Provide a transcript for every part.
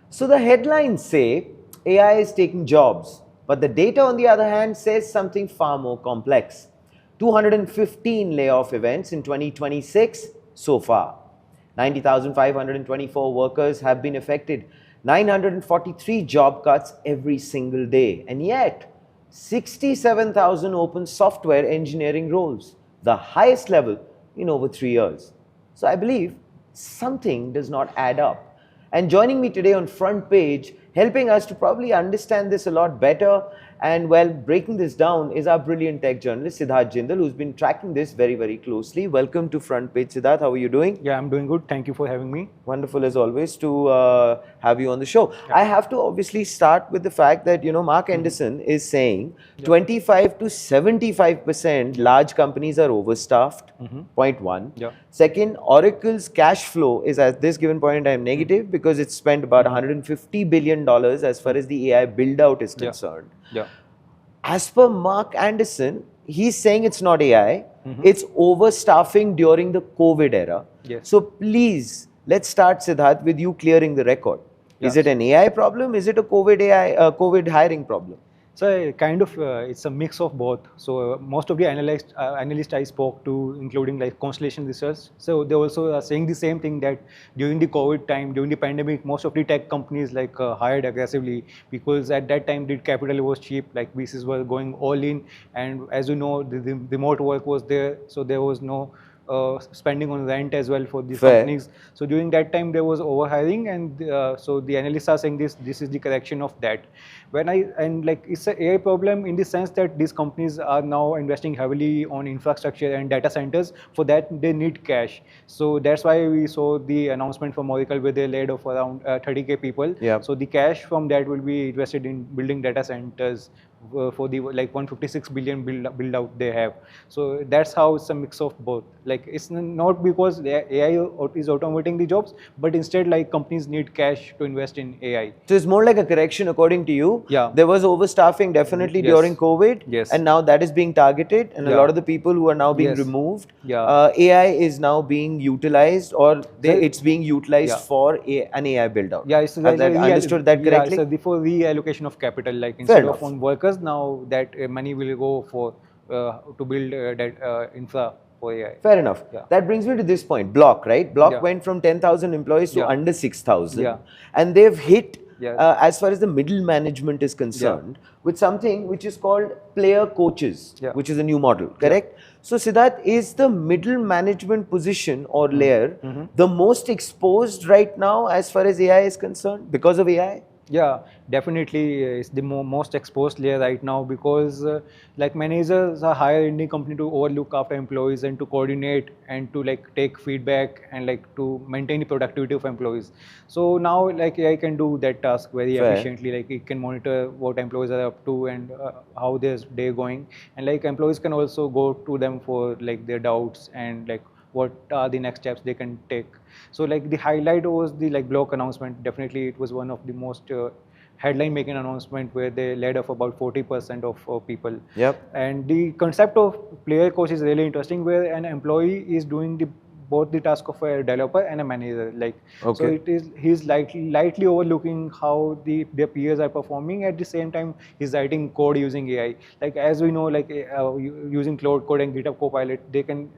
So the headlines say AI is taking jobs, but the data on the other hand says something far more complex. 215 layoff events in 2026 so far. 90,524 workers have been affected. 943 job cuts every single day. And yet, 67,000 open software engineering roles, the highest level in over 3 years. So I believe something does not add up. And joining me today on Front Page, helping us to probably understand this a lot better and well, breaking this down is our brilliant tech journalist, Siddharth Jindal, who's been tracking this very, very closely. Welcome to Front Page, Siddharth. How are you doing? Yeah, I'm doing good. Thank you for having me. Wonderful as always to have you on the show. I have to obviously start with the fact that, Mark Anderson is saying 25 to 75% large companies are overstaffed, point one. Second, Oracle's cash flow is at this given point in time negative because it's spent about $150 billion as far as the AI build out is concerned. As per Mark Anderson, he's saying it's not AI, it's overstaffing during the COVID era. So please, let's start, Siddharth, with you clearing the record. Is it an AI problem? Is it a COVID hiring problem? So kind of, it's a mix of both. So most of the analysts I spoke to, including like Constellation Research, so they also are saying the same thing, that during the COVID time, during the pandemic, most of the tech companies hired aggressively because at that time the capital was cheap, like VCs were going all in, and as you know, the remote work was there, so there was no spending on rent as well for these companies. So during that time there was overhiring, and so the analysts are saying this is the correction of that. It's an AI problem in the sense that these companies are now investing heavily on infrastructure and data centers. For that they need cash. So that's why we saw the announcement from Oracle where they laid off around 30,000 people. So the cash from that will be invested in building data centers for the 156 billion build out they have. So that's how it's a mix of both. Like it's not because the AI is automating the jobs, but instead like companies need cash to invest in AI. So it's more like a correction according to you. There was overstaffing definitely during COVID, and now that is being targeted, and a lot of the people who are now being removed, AI is now being utilized, or it's being utilized for an AI build out. It's I understood that correctly? It's for reallocation of capital, like instead of on workers, now that money will go for to build that infra for AI. Fair enough. That brings me to this point. Block, right? Block went from 10,000 employees to under 6,000. And they've hit, as far as the middle management is concerned, with something which is called player coaches, which is a new model, correct? So Siddharth, is the middle management position or layer the most exposed right now as far as AI is concerned because of AI? Yeah, definitely it's the most exposed layer right now because like managers are hired in the company to overlook after employees and to coordinate and to like take feedback and like to maintain the productivity of employees. So now like AI can do that task very efficiently. Like it can monitor what employees are up to and how their day going, and like employees can also go to them for like their doubts and like what are the next steps they can take. So like the highlight was the like Block announcement. Definitely it was one of the most headline making announcement where they laid off about 40% of people. And the concept of player coach is really interesting, where an employee is doing both the task of a developer and a manager. So he's lightly overlooking how their peers are performing. At the same time, he's writing code using AI. Like as we know, like using Cloud Code and GitHub Copilot, they can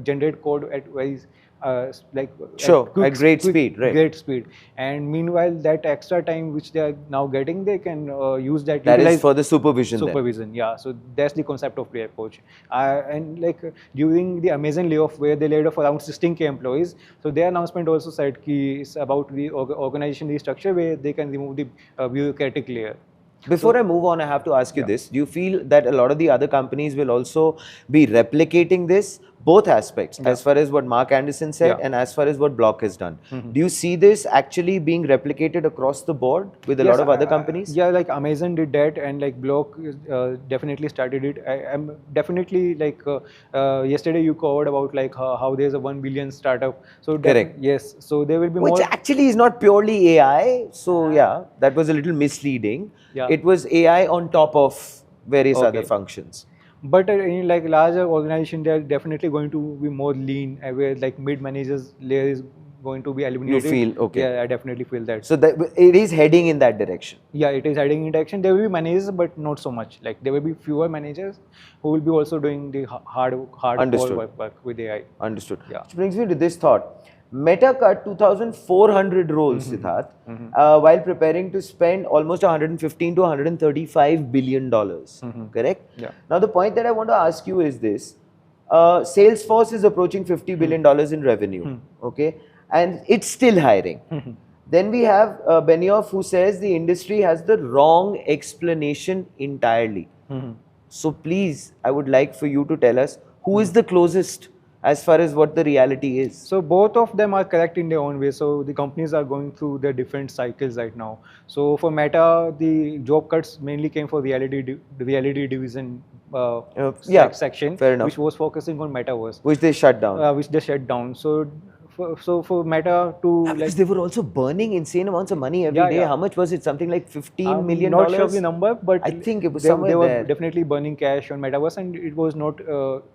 generate code at very at great speed, right? Great speed. And meanwhile, that extra time which they are now getting, they can use that. That is for the supervision. So that's the concept of player coach. And like during the Amazon layoff, where they laid off around 16,000 employees, so their announcement also said ki it's about the organization restructure where they can remove the bureaucratic layer. Before I move on, I have to ask you this. Do you feel that a lot of the other companies will also be replicating this? Both aspects, as far as what Mark Anderson said and as far as what Block has done. Do you see this actually being replicated across the board with a lot of other companies? Yeah, like Amazon did that, and like Block definitely started it. I'm definitely like yesterday you covered about like how there's a 1 billion startup. So correct. Yes, so there will be more. Which actually is not purely AI. So yeah, that was a little misleading. It was AI on top of various other functions. But in like larger organization, they are definitely going to be more lean, where like mid managers layer is going to be eliminated. feel, okay. Yeah, I definitely feel that. So that it is heading in that direction. Yeah, it is heading in direction. There will be managers, but not so much. Like there will be fewer managers who will be also doing the hardcore Understood. work with AI. Understood. Yeah. Which brings me to this thought. Meta cut 2,400 roles, Siddharth, while preparing to spend almost 115 to 135 billion dollars. Correct? Yeah. Now the point that I want to ask you is this: Salesforce is approaching 50 billion dollars in revenue. Okay, and it's still hiring. Then we have Benioff, who says the industry has the wrong explanation entirely. So please, I would like for you to tell us who is the closest as far as what the reality is. So both of them are correct in their own way. So the companies are going through their different cycles right now. So for Meta, the job cuts mainly came for the reality division section, fair enough. which was focusing on metaverse, Which they shut down. which they shut down. So for Meta to Yeah, because they were also burning insane amounts of money every day. Yeah. How much was it? Something like $15 million? Not sure of the number, but I think it was they somewhere were there. definitely burning cash on metaverse, and it was not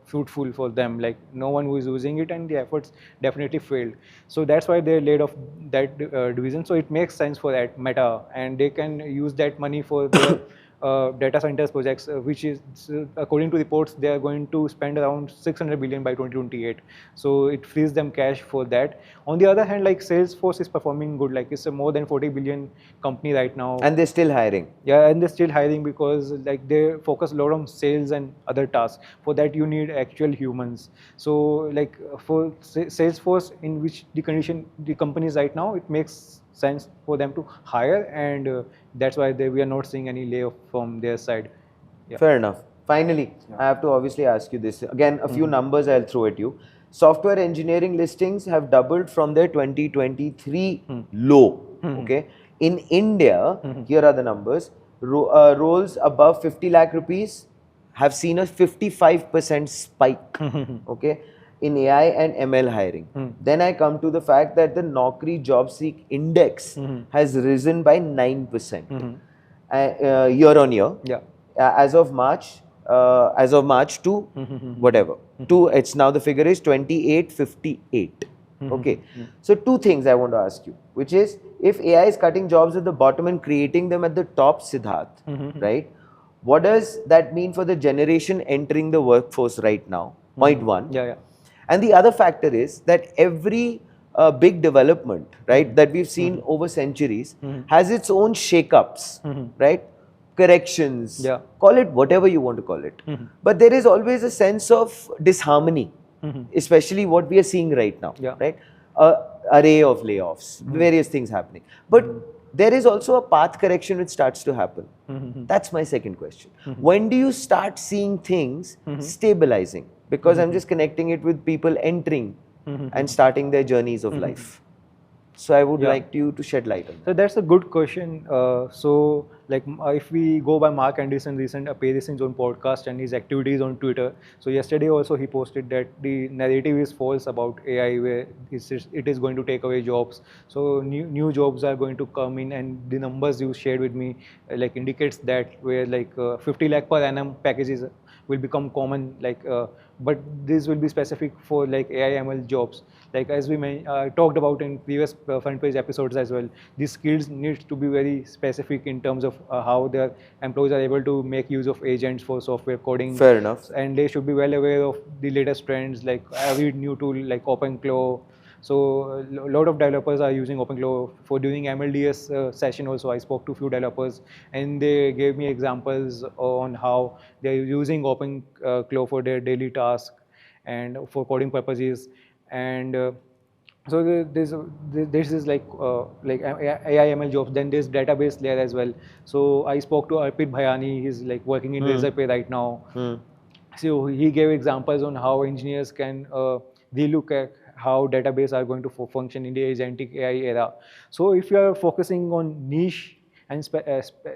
fruitful for them. Like no one was using it, and the efforts definitely failed. So that's why they laid off that division. So it makes sense for that Meta, and they can use that money for their data centers projects, which is according to reports they are going to spend around 600 billion by 2028. So it frees them cash for that. On the other hand, like Salesforce is performing good. Like it's a more than 40 billion company right now, and they're still hiring. Yeah, and they're still hiring because like they focus a lot on sales and other tasks. For that you need actual humans. So like for Salesforce, in which the companies right now, it makes sense for them to hire, and that's why we are not seeing any layoff from their side. Yeah. Fair enough. Finally, I have to obviously ask you this. Again, a few numbers I'll throw at you. Software engineering listings have doubled from their 2023 low. Okay. In India, here are the numbers. Roles above 50 lakh rupees have seen a 55% spike. Okay. In AI and ML hiring. Then I come to the fact that the Naukri job seek index has risen by 9% year on year. Yeah. As of March to whatever. It's now the figure is 2858. Okay. So two things I want to ask you, which is if AI is cutting jobs at the bottom and creating them at the top, Siddharth, right? What does that mean for the generation entering the workforce right now? Point one. Yeah. And the other factor is that every big development, right, that we've seen over centuries has its own shake-ups, right? Corrections, call it whatever you want to call it. But there is always a sense of disharmony, especially what we are seeing right now, right? Array of layoffs, various things happening. But there is also a path correction which starts to happen. That's my second question. When do you start seeing things stabilizing? Because I'm just connecting it with people entering and starting their journeys of life. So I would like you to shed light on that. So that's a good question. So like if we go by Mark Anderson's recent appearance in his own podcast and his activities on Twitter. So yesterday also he posted that the narrative is false about AI, where it is going to take away jobs. So new jobs are going to come in, and the numbers you shared with me like indicates that, where like 50 lakh per annum packages will become common, like but this will be specific for like AI ML jobs. Like as we talked about in previous front page episodes as well, these skills need to be very specific in terms of how their employees are able to make use of agents for software coding. Fair enough. And they should be well aware of the latest trends, like every new tool like OpenClaw. So a lot of developers are using OpenClaw. For during MLDS session also, I spoke to a few developers, and they gave me examples on how they're using OpenClaw for their daily task and for coding purposes. And so this is like AI ML jobs. Then there's database layer as well. So I spoke to Arpit Bhayani. He's like working in Razorpay right now. So he gave examples on how engineers can relook at how database are going to function in the agentic AI era. So if you are focusing on niche and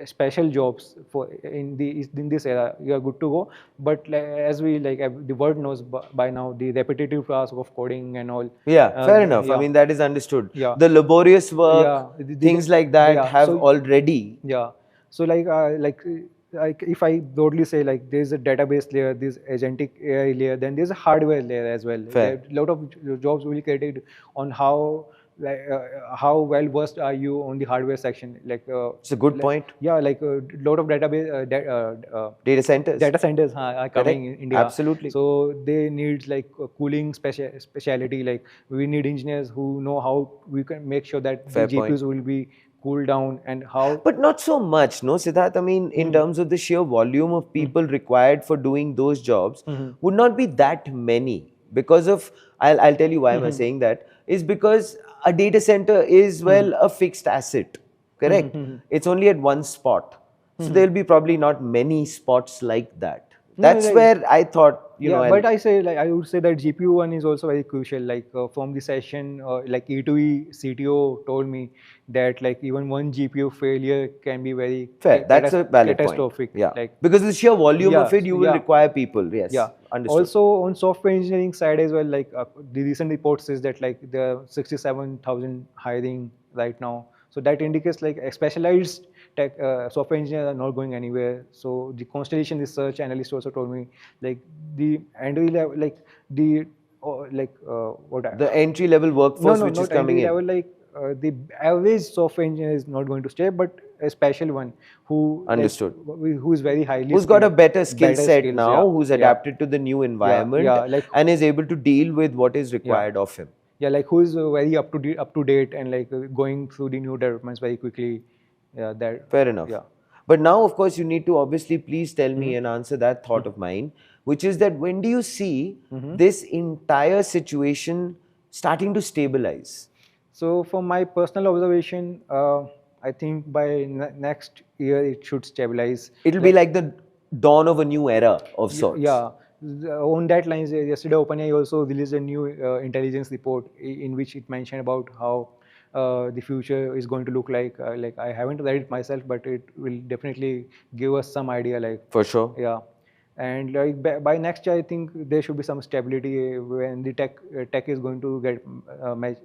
special jobs for in this era, you are good to go. But as we the world knows by now, the repetitive task of coding and all. Yeah, fair enough. I mean, that is understood. Yeah. The laborious work, things like that have already. Yeah. So like if I broadly say, like there's a database layer, there's agentic AI layer, then there's a hardware layer as well. Fair. A lot of jobs will be created on how like how well versed are you on the hardware section? Like It's a good point. yeah, like a lot of database Data centers. data centers are coming Correct. in India. Absolutely. So they need like a cooling speciality. Like we need engineers who know how we can make sure that Fair the GPUs point. will be cooled down and how. But not so much, no, Siddharth. I mean, in terms of the sheer volume of people required for doing those jobs, would not be that many. Because of, I'll tell you why am I saying that, is because a data center is, well, a fixed asset, correct? It's only at one spot. So there'll be probably not many spots like that. No, That's like, where I thought, yeah, but I say like I would say that GPU one is also very crucial. Like from the session, like E2E CTO told me that like even one GPU failure can be very fair. That's a valid point. catastrophic. Yeah. Like Because the sheer volume yeah, of it, you will yeah. require people. Yes. Yeah. Understood. Also on software engineering side as well, like the recent report says that like there are 67,000 hiring right now. So that indicates like a specialized tech software engineers are not going anywhere. So the Constellation research analyst also told me like the entry level, like the The entry level workforce which is not coming entry in. level, like the average software engineer is not going to stay, but a special one who Understood. who is very highly Who's got a skilled, better skill set skills, now, yeah, who's yeah, adapted to the new environment yeah, like and is able to deal with what is required of him. yeah, like who is very up to date and like going through the new developments very quickly. Yeah, that Fair enough. yeah. But now, of course, you need to obviously please tell me and answer that thought of mine, which is that when do you see this entire situation starting to stabilize? So from my personal observation, I think by next year it should stabilize. It'll be like the dawn of a new era of sorts. Yeah, on that lines, yesterday OpenAI also released a new intelligence report in which it mentioned about how the future is going to look like. Like I haven't read it myself, but it will definitely give us some idea. Like For sure. yeah, and like by next year, I think there should be some stability when the tech is going to get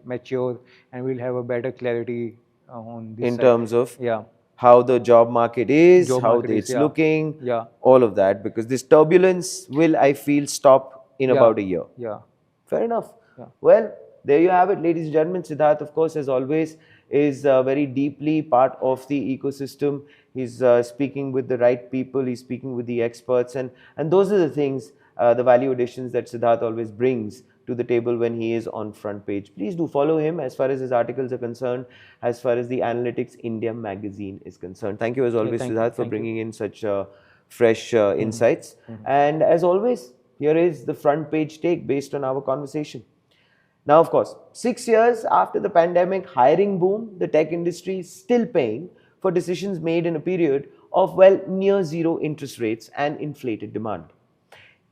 mature, and we'll have a better clarity on this In side. terms of Yeah, how the job market is, job how market is, it's yeah, looking, yeah, all of that, because this turbulence will, I feel, stop in yeah, about a year. yeah. Fair enough. Yeah. Well, there you have it, ladies and gentlemen. Siddharth, of course, as always, is very deeply part of the ecosystem. He's speaking with the right people. He's speaking with the experts, and those are the things, the value additions that Siddharth always brings to the table when he is on front page. Please do follow him as far as his articles are concerned, as far as the Analytics India magazine is concerned. Thank you as always, Siddharth, for bringing in such fresh insights. And as always, here is the front page take based on our conversation. Now, of course, 6 years after the pandemic hiring boom, the tech industry is still paying for decisions made in a period of, well, near zero interest rates and inflated demand.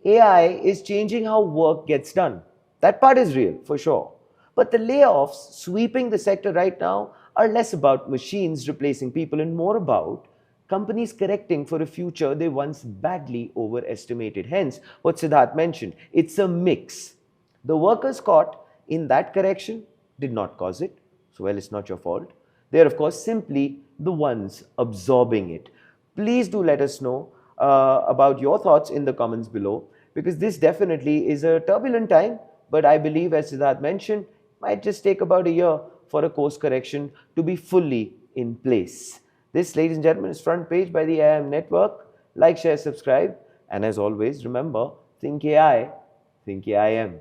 AI is changing how work gets done. That part is real, for sure. But the layoffs sweeping the sector right now are less about machines replacing people and more about companies correcting for a future they once badly overestimated. Hence, what Siddharth mentioned, it's a mix. The workers caught in that correction did not cause it, so well, it's not your fault. They are, of course, simply the ones absorbing it. Please do let us know about your thoughts in the comments below, because this definitely is a turbulent time, but I believe, as Siddharth mentioned, might just take about a year for a course correction to be fully in place. This, ladies and gentlemen, is Front Page by the IIM Network. Like, share, subscribe, and as always, remember, think AI, think AIM.